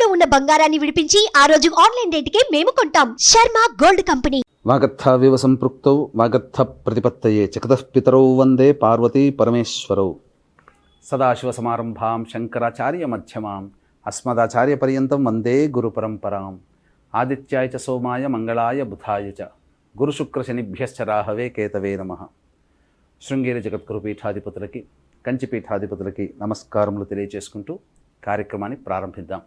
తాకట్టులో ఉన్న బంగారాన్ని విడిపించి ఆ రోజు ఆన్లైన్ రేటుకే మేము కొంటాం. Sharma gold company. వాగర్థావివ సంపృక్తౌ వాగర్థ ప్రతిపత్తయే జగతః పితరౌ వందే పార్వతీ పరమేశ్వరౌ. సదాశివసమారంభాం శంకరాచార్య మధ్యమాం అస్మదాచార్య పర్యంతం వందే గురు పరంపరాం. ఆదిత్యాయ చ సోమాయ మంగళాయ బుధాయ చ గురుశుక్ర శనిభ్యశ్చ రాహవే కేతవే నమః. శృంగేరి జగద్గురు పీఠాధిపతులకి, కంచి పీఠాధిపతులకి నమస్కారములు తెలియజేసుకుంటూ కార్యక్రమాన్ని ప్రారంభిద్దాం.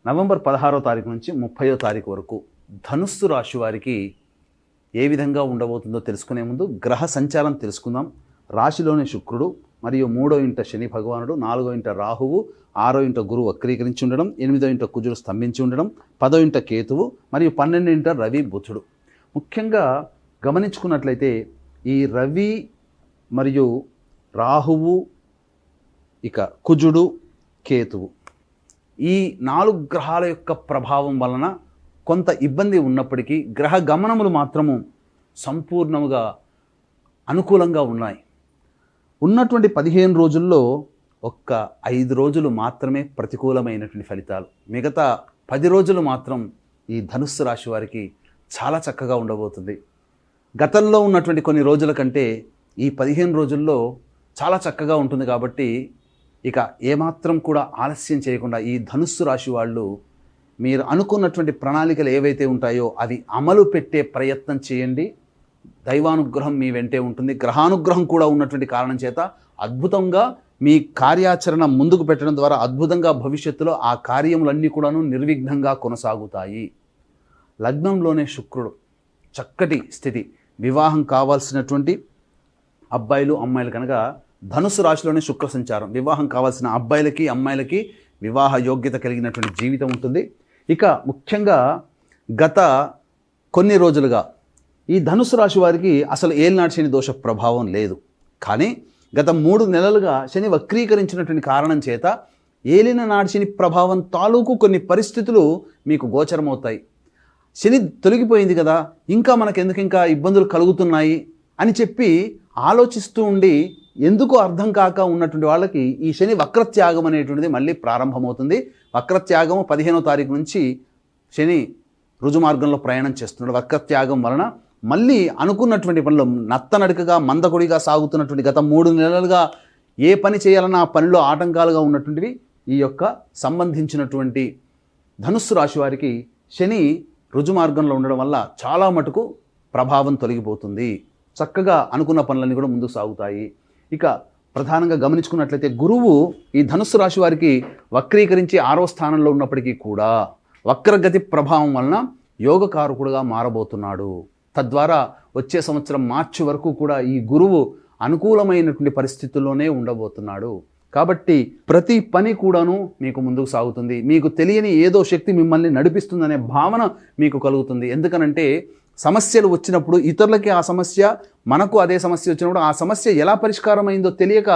నవంబర్ 16వ తారీఖు నుంచి 30వ తారీఖు వరకు ధనుస్సు రాశి వారికి ఏ విధంగా ఉండబోతుందో తెలుసుకునే ముందు గ్రహ సంచారం తెలుసుకుందాం. రాశిలోని శుక్రుడు మరియు 3వ ఇంట శని భగవానుడు, 4వ ఇంట రాహువు, 6వ ఇంట గురువు వక్రీకరించి ఉండడం, 8వ ఇంట కుజుడు స్తంభించి ఉండడం, 10వ ఇంట కేతువు మరియు 12వ ఇంట రవి బుధుడు. ముఖ్యంగా గమనించుకున్నట్లయితే ఈ రవి మరియు రాహువు, ఇక కుజుడు, కేతువు, ఈ 4 గ్రహాల యొక్క ప్రభావం వలన కొంత ఇబ్బంది ఉన్నప్పటికీ గ్రహ గమనములు మాత్రము సంపూర్ణముగా అనుకూలంగా ఉన్నాయి. ఉన్నటువంటి 15 రోజుల్లో ఒక్క 5 రోజులు మాత్రమే ప్రతికూలమైనటువంటి ఫలితాలు. మిగతా 10 రోజులు మాత్రం ఈ ధనుస్సు రాశి వారికి చాలా చక్కగా ఉండబోతుంది. గతంలో ఉన్నటువంటి కొన్ని రోజుల కంటే ఈ 15 రోజుల్లో చాలా చక్కగా ఉంటుంది. కాబట్టి ఇక ఏమాత్రం కూడా ఆలస్యం చేయకుండా ఈ ధనుస్సు రాశి వాళ్ళు మీరు అనుకున్నటువంటి ప్రణాళికలు ఏవైతే ఉంటాయో అవి అమలు పెట్టే ప్రయత్నం చేయండి. దైవానుగ్రహం మీ వెంటే ఉంటుంది. గ్రహానుగ్రహం కూడా ఉన్నటువంటి కారణం చేత అద్భుతంగా మీ కార్యాచరణ ముందుకు పెట్టడం ద్వారా అద్భుతంగా భవిష్యత్తులో ఆ కార్యములన్నీ కూడాను నిర్విఘ్నంగా కొనసాగుతాయి. లగ్నంలోనే శుక్రుడు, చక్కటి స్థితి. వివాహం కావాల్సినటువంటి అబ్బాయిలు అమ్మాయిలు కనుక ధనుసు రాశిలోనే శుక్ర సంచారం. వివాహం కావాల్సిన అబ్బాయిలకి అమ్మాయిలకి వివాహ యోగ్యత కలిగినటువంటి జీవితం ఉంటుంది. ఇక ముఖ్యంగా గత కొన్ని రోజులుగా ఈ ధనుసు రాశి వారికి అసలు ఏలినాటి శని దోష ప్రభావం లేదు. కానీ గత 3 నెలలుగా శని వక్రీకరించినటువంటి కారణం చేత ఏలిన నాటి శని ప్రభావం తాలూకు కొన్ని పరిస్థితులు మీకు గోచరమవుతాయి. శని తొలగిపోయింది కదా, ఇంకా మనకెందుకు ఇంకా ఇబ్బందులు కలుగుతున్నాయి అని చెప్పి ఆలోచిస్తూ ఉండి ఎందుకు అర్థం కాక ఉన్నటువంటి వాళ్ళకి ఈ శని వక్రత్యాగం అనేటువంటిది మళ్ళీ ప్రారంభమవుతుంది. వక్రత్యాగము 15వ తారీఖు నుంచి శని రుజుమార్గంలో ప్రయాణం చేస్తున్నాడు. వక్రత్యాగం వలన మళ్ళీ అనుకున్నటువంటి పనులు నత్తనడకగా మందకొడిగా సాగుతున్నటువంటి గత 3 నెలలుగా ఏ పని చేయాలన్నా ఆ పనిలో ఆటంకాలుగా ఉన్నటువంటివి ఈ యొక్క సంబంధించినటువంటి ధనుస్సు రాశి వారికి శని రుజుమార్గంలో ఉండడం వల్ల చాలా మటుకు ప్రభావం తొలగిపోతుంది. చక్కగా అనుకున్న పనులన్నీ కూడా ముందుకు సాగుతాయి. ఇక ప్రధానంగా గమనించుకున్నట్లయితే గురువు ఈ ధనుస్సు రాశి వారికి వక్రీకరించి 6వ స్థానంలో ఉన్నప్పటికీ కూడా వక్రగతి ప్రభావం వలన యోగకారకుడుగా మారబోతున్నాడు. తద్వారా వచ్చే సంవత్సరం మార్చి వరకు కూడా ఈ గురువు అనుకూలమైనటువంటి పరిస్థితుల్లోనే ఉండబోతున్నాడు. కాబట్టి ప్రతి పని కూడాను మీకు ముందుకు సాగుతుంది. మీకు తెలియని ఏదో శక్తి మిమ్మల్ని నడిపిస్తుందనే భావన మీకు కలుగుతుంది. ఎందుకనంటే సమస్యలు వచ్చినప్పుడు ఇతరులకి ఆ సమస్య, మనకు అదే సమస్య వచ్చినప్పుడు ఆ సమస్య ఎలా పరిష్కారం అయిందో తెలియక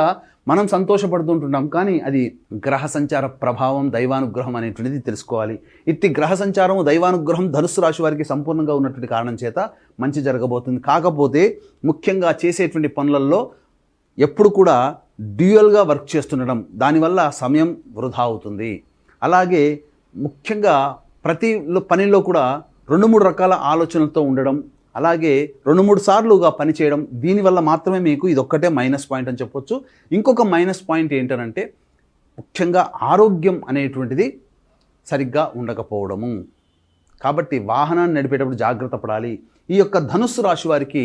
మనం సంతోషపడుతుంటున్నాం. కానీ అది గ్రహ సంచార ప్రభావం, దైవానుగ్రహం అనేటువంటిది తెలుసుకోవాలి. ఇట్టి గ్రహ సంచారము, దైవానుగ్రహం ధనుస్సు రాశి వారికి సంపూర్ణంగా ఉన్నటువంటి కారణం చేత మంచి జరగబోతుంది. కాకపోతే ముఖ్యంగా చేసేటువంటి పనులలో ఎప్పుడు కూడా డ్యూయల్గా వర్క్ చేస్తుండడం, దానివల్ల సమయం వృధా అవుతుంది. అలాగే ముఖ్యంగా ప్రతి పనిలో కూడా 2-3 రకాల ఆలోచనలతో ఉండడం, అలాగే 2-3 సార్లుగా పనిచేయడం, దీనివల్ల మాత్రమే మీకు ఇదొక్కటే మైనస్ పాయింట్ అని చెప్పొచ్చు. ఇంకొక మైనస్ పాయింట్ ఏంటనంటే ముఖ్యంగా ఆరోగ్యం అనేటువంటిది సరిగ్గా ఉండకపోవడము. కాబట్టి వాహనాన్ని నడిపేటప్పుడు జాగ్రత్త పడాలి. ఈ యొక్క ధనుస్సు రాశి వారికి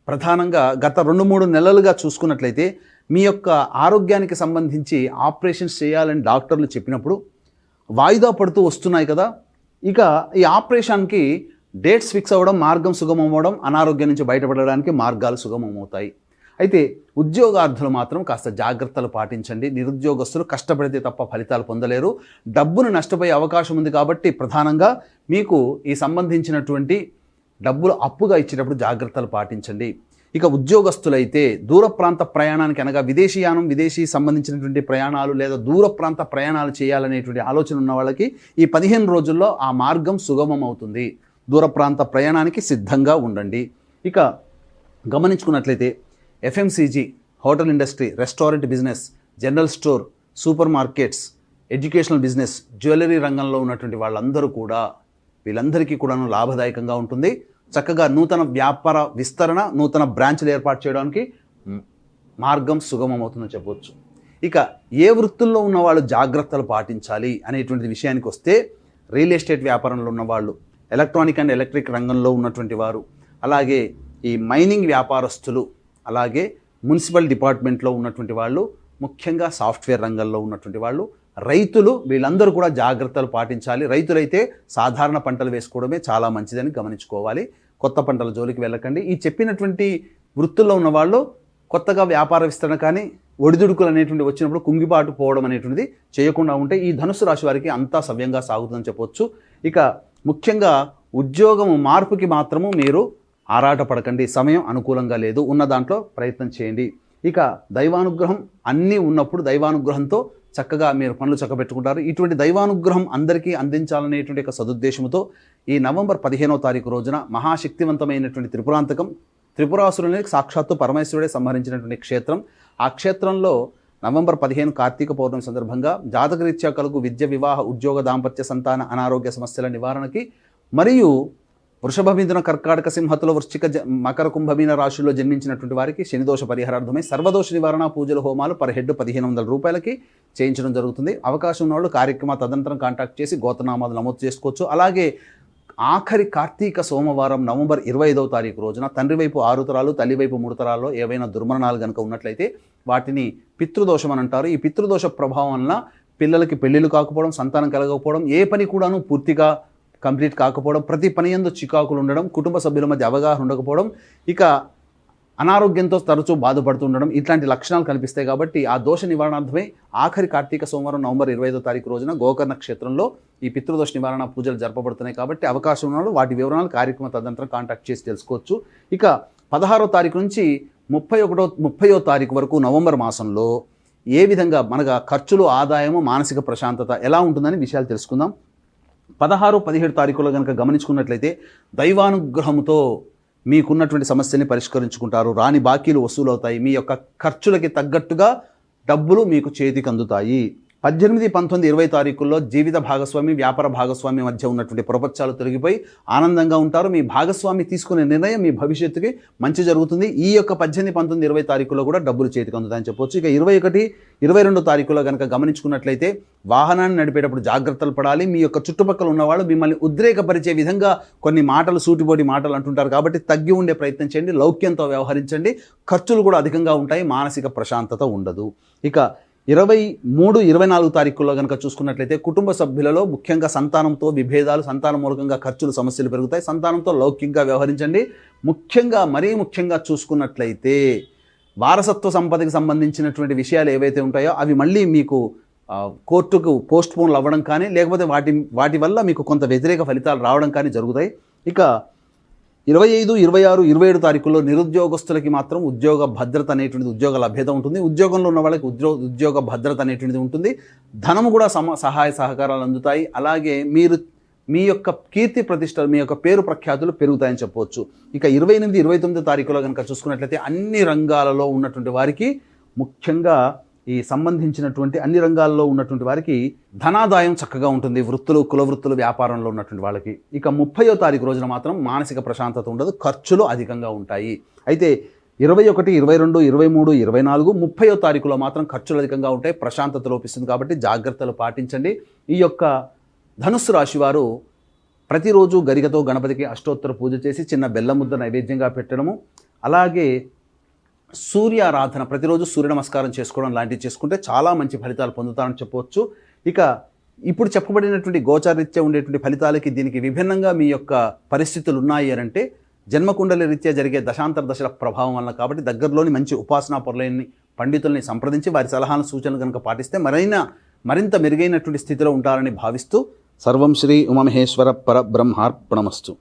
ప్రధానంగా గత 2-3 నెలలుగా చూసుకున్నట్లయితే మీ యొక్క ఆరోగ్యానికి సంబంధించి ఆపరేషన్స్ చేయాలని డాక్టర్లు చెప్పినప్పుడు వాయిదా పడుతూ వస్తున్నాయి కదా. ఇక ఈ ఆపరేషన్కి డేట్స్ ఫిక్స్ అవ్వడం, మార్గం సుగమం అవ్వడం, అనారోగ్యం నుంచి బయటపడడానికి మార్గాలు సుగమం అవుతాయి. అయితే ఉద్యోగార్థులు మాత్రం కాస్త జాగ్రత్తలు పాటించండి. నిరుద్యోగస్తులు కష్టపడితే తప్ప ఫలితాలు పొందలేరు. డబ్బును నష్టపోయే అవకాశం ఉంది. కాబట్టి ప్రధానంగా మీకు ఈ సంబంధించినటువంటి డబ్బులు అప్పుగా ఇచ్చేటప్పుడు జాగ్రత్తలు పాటించండి. ఇక ఉద్యోగస్తులైతే దూర ప్రాంత ప్రయాణానికి అనగా విదేశీయానం, విదేశీ సంబంధించినటువంటి ప్రయాణాలు లేదా దూర ప్రాంత ప్రయాణాలు చేయాలనేటువంటి ఆలోచన ఉన్న వాళ్ళకి ఈ 15 రోజుల్లో ఆ మార్గం సుగమం అవుతుంది. దూర ప్రాంత ప్రయాణానికి సిద్ధంగా ఉండండి. ఇక గమనించుకున్నట్లయితే FMCG, hotel industry, restaurant business, general store, super markets, educational business, jewellery రంగంలో ఉన్నటువంటి వాళ్ళందరూ కూడా వీళ్ళందరికీ కూడాను లాభదాయకంగా ఉంటుంది. చక్కగా నూతన వ్యాపార విస్తరణ, నూతన బ్రాంచ్లు ఏర్పాటు చేయడానికి మార్గం సుగమం అవుతుందని చెప్పవచ్చు. ఇక ఏ వృత్తుల్లో ఉన్న వాళ్ళు జాగ్రత్తలు పాటించాలి అనేటువంటి విషయానికి వస్తే, రియల్ ఎస్టేట్ వ్యాపారంలో ఉన్నవాళ్ళు, ఎలక్ట్రానిక్ అండ్ ఎలక్ట్రిక్ రంగంలో ఉన్నటువంటి వారు, అలాగే ఈ మైనింగ్ వ్యాపారస్తులు, అలాగే మున్సిపల్ డిపార్ట్మెంట్లో ఉన్నటువంటి వాళ్ళు, ముఖ్యంగా సాఫ్ట్వేర్ రంగంలో ఉన్నటువంటి వాళ్ళు, రైతులు, వీళ్ళందరూ కూడా జాగ్రత్తలు పాటించాలి. రైతులైతే సాధారణ పంటలు వేసుకోవడమే చాలా మంచిదని గమనించుకోవాలి. కొత్త పంటల జోలికి వెళ్ళకండి. ఈ చెప్పినటువంటి వృత్తుల్లో ఉన్న వాళ్ళు కొత్తగా వ్యాపార విస్తరణ కానీ ఒడిదుడుకులు అనేటువంటి వచ్చినప్పుడు కుంగిపాటు పోవడం అనేటువంటిది చేయకుండా ఉంటే ఈ ధనుసు రాశి వారికి అంతా సవ్యంగా సాగుతుందని చెప్పొచ్చు. ఇక ముఖ్యంగా ఉద్యోగం మార్పుకి మాత్రము మీరు ఆరాటపడకండి. సమయం అనుకూలంగా లేదు. ఉన్న దాంట్లో ప్రయత్నం చేయండి. ఇక దైవానుగ్రహం అన్నీ ఉన్నప్పుడు దైవానుగ్రహంతో చక్కగా మీరు పనులు చక్కబెట్టుకుంటారు. ఇటువంటి దైవానుగ్రహం అందరికీ అందించాలనేటువంటి ఒక సదుద్దేశంతో ఈ నవంబర్ 15వ తారీఖు రోజున మహాశక్తివంతమైనటువంటి త్రిపురాంతకం, త్రిపురాసురుని సాక్షాత్తు పరమేశ్వరుడే సంహరించినటువంటి క్షేత్రం, ఆ క్షేత్రంలో నవంబర్ 15 కార్తీక పౌర్ణమి సందర్భంగా జాతకరీత్యా కలుగు విద్య, వివాహ, ఉద్యోగ, దాంపత్య, సంతాన, అనారోగ్య సమస్యల నివారణకి మరియు వృషభ, మిథున, కర్కాటక, సింహతుల, వృశ్చిక, మకర, కుంభమీన రాశుల్లో జన్మించినటువంటి వారికి శనిదోష పరిహారార్థమై సర్వదోష నివారణ పూజల హోమాలు పర్ హెడ్ 1500 రూపాయలకి చేయించడం జరుగుతుంది. అవకాశం ఉన్నవాళ్ళు కార్యక్రమ తదనంతరం కాంటాక్ట్ చేసి గోత్రనామాలు నమోదు చేసుకోవచ్చు. అలాగే ఆఖరి కార్తీక సోమవారం నవంబర్ 25వ తారీఖు రోజున తండ్రి వైపు 6 తరాలు, తల్లి వైపు 3 తరాల్లో ఏవైనా దుర్మరణాలు కనుక ఉన్నట్లయితే వాటిని పితృదోషం అని అంటారు. ఈ పితృదోష ప్రభావం వలన పిల్లలకి పెళ్ళిళ్ళు కాకపోవడం, సంతానం కలగకపోవడం, ఏ పని కూడాను పూర్తిగా కంప్లీట్ కాకపోవడం, ప్రతి పని యందు చికాకులు ఉండడం, కుటుంబ సభ్యుల మధ్య అవగాహన ఉండకపోవడం, ఇక అనారోగ్యంతో తరచూ బాధపడుతుండడం, ఇట్లాంటి లక్షణాలు కనిపిస్తాయి. కాబట్టి ఆ దోష నివారణార్థమై ఆఖరి కార్తీక సోమవారం నవంబర్ 25వ తారీఖు రోజున గోకర్ణ క్షేత్రంలో ఈ పితృదోష నివారణ పూజలు జరపబడుతున్నాయి. కాబట్టి అవకాశం ఉన్న వాటి వివరాలు కార్యక్రమ తదనంతరం కాంటాక్ట్ చేసి తెలుసుకోవచ్చు. ఇక 16వ తారీఖు నుంచి 30వ తారీఖు వరకు నవంబర్ మాసంలో ఏ విధంగా మనగా ఖర్చులు, ఆదాయము, మానసిక ప్రశాంతత ఎలా ఉంటుందని విషయాలు తెలుసుకుందాం. 16, 17 తారీఖులో కనుక గమనించుకున్నట్లయితే దైవానుగ్రహంతో మీకున్నటువంటి సమస్యని పరిష్కరించుకుంటారు. రాని బాకీలు వసూలవుతాయి. మీ యొక్క ఖర్చులకి తగ్గట్టుగా డబ్బులు మీకు చేతికి అందుతాయి. 18, 19, 20 తారీఖుల్లో జీవిత భాగస్వామి, వ్యాపార భాగస్వామి మధ్య ఉన్నటువంటి ప్రపంచాలు తొలగిపోయి ఆనందంగా ఉంటారు. మీ భాగస్వామి తీసుకునే నిర్ణయం మీ భవిష్యత్తుకి మంచి జరుగుతుంది. ఈ యొక్క 18, 19, 20 తారీఖుల్లో కూడా డబ్బులు చేతికి అందుతాయని చెప్పొచ్చు. ఇక 21, 22 తారీఖుల్లో కనుక గమనించుకున్నట్లయితే వాహనాన్ని నడిపేటప్పుడు జాగ్రత్తలు పడాలి. మీ యొక్క చుట్టుపక్కల ఉన్నవాళ్ళు మిమ్మల్ని ఉద్రేకపరిచే విధంగా కొన్ని మాటలు, సూటిపోటి మాటలు అంటుంటారు. కాబట్టి తగ్గి ఉండే ప్రయత్నం చేయండి. లౌక్యంతో వ్యవహరించండి. ఖర్చులు కూడా అధికంగా ఉంటాయి. మానసిక ప్రశాంతత ఉండదు. ఇక 23, 24 తారీఖుల్లో కనుక చూసుకున్నట్లయితే కుటుంబ సభ్యులలో ముఖ్యంగా సంతానంతో విభేదాలు, సంతానం మూలకంగా ఖర్చులు, సమస్యలు పెరుగుతాయి. సంతానంతో లౌకికంగా వ్యవహరించండి. మరీ ముఖ్యంగా చూసుకున్నట్లయితే వారసత్వ సంపదకి సంబంధించినటువంటి విషయాలు ఏవైతే ఉంటాయో అవి మళ్ళీ మీకు కోర్టుకు పోస్ట్ పోన్లు అవ్వడం కానీ, లేకపోతే వాటి వల్ల మీకు కొంత వ్యతిరేక ఫలితాలు రావడం కానీ జరుగుతాయి. ఇక 25, 26, 27 తారీఖుల్లో నిరుద్యోగస్తులకి మాత్రం ఉద్యోగ భద్రత అనేటువంటిది, ఉద్యోగ లభ్యత ఉంటుంది. ఉద్యోగంలో ఉన్న వాళ్ళకి ఉద్యోగ భద్రత అనేటువంటిది ఉంటుంది. ధనము కూడా సహాయ సహకారాలు అందుతాయి. అలాగే మీ యొక్క కీర్తి ప్రతిష్టలు, మీ యొక్క పేరు ప్రఖ్యాతులు పెరుగుతాయని చెప్పవచ్చు. ఇక 28, 29 తారీఖులో కనుక చూసుకున్నట్లయితే అన్ని రంగాలలో ఉన్నటువంటి వారికి, ముఖ్యంగా ఈ సంబంధించినటువంటి అన్ని రంగాల్లో ఉన్నటువంటి వారికి ధనాదాయం చక్కగా ఉంటుంది. వృత్తులు, కుల వృత్తులు, వ్యాపారంలో ఉన్నటువంటి వాళ్ళకి. ఇక 30వ తారీఖు రోజున మాత్రం మానసిక ప్రశాంతత ఉండదు. ఖర్చులు అధికంగా ఉంటాయి. అయితే 21, 22, 23, 24, 30వ తారీఖులో మాత్రం ఖర్చులు అధికంగా ఉంటాయి. ప్రశాంతత లోపిస్తుంది. కాబట్టి జాగ్రత్తలు పాటించండి. ఈ యొక్క ధనుస్సు రాశి వారు ప్రతిరోజు గరికతో గణపతికి అష్టోత్తర పూజ చేసి చిన్న బెల్లం ముద్ద నైవేద్యంగా పెట్టడము, అలాగే సూర్యారాధన, ప్రతిరోజు సూర్య నమస్కారం చేసుకోవడం లాంటివి చేసుకుంటే చాలా మంచి ఫలితాలు పొందుతారని చెప్పవచ్చు. ఇక ఇప్పుడు చెప్పబడినటువంటి గోచారరీత్యా ఉండేటువంటి ఫలితాలకి దీనికి విభిన్నంగా మీ యొక్క పరిస్థితులు ఉన్నాయి అని అంటే జన్మకుండలి రీత్యా జరిగే దశాంతర దశల ప్రభావం వల్ల. కాబట్టి దగ్గరలోని మంచి ఉపాసనా పరులైన పండితుల్ని సంప్రదించి వారి సలహాలు, సూచనలు కనుక పాటిస్తే మరింత మెరుగైనటువంటి స్థితిలో ఉంటారని భావిస్తూ సర్వం శ్రీ ఉమామహేశ్వర పరబ్రహ్మార్పణమస్తు.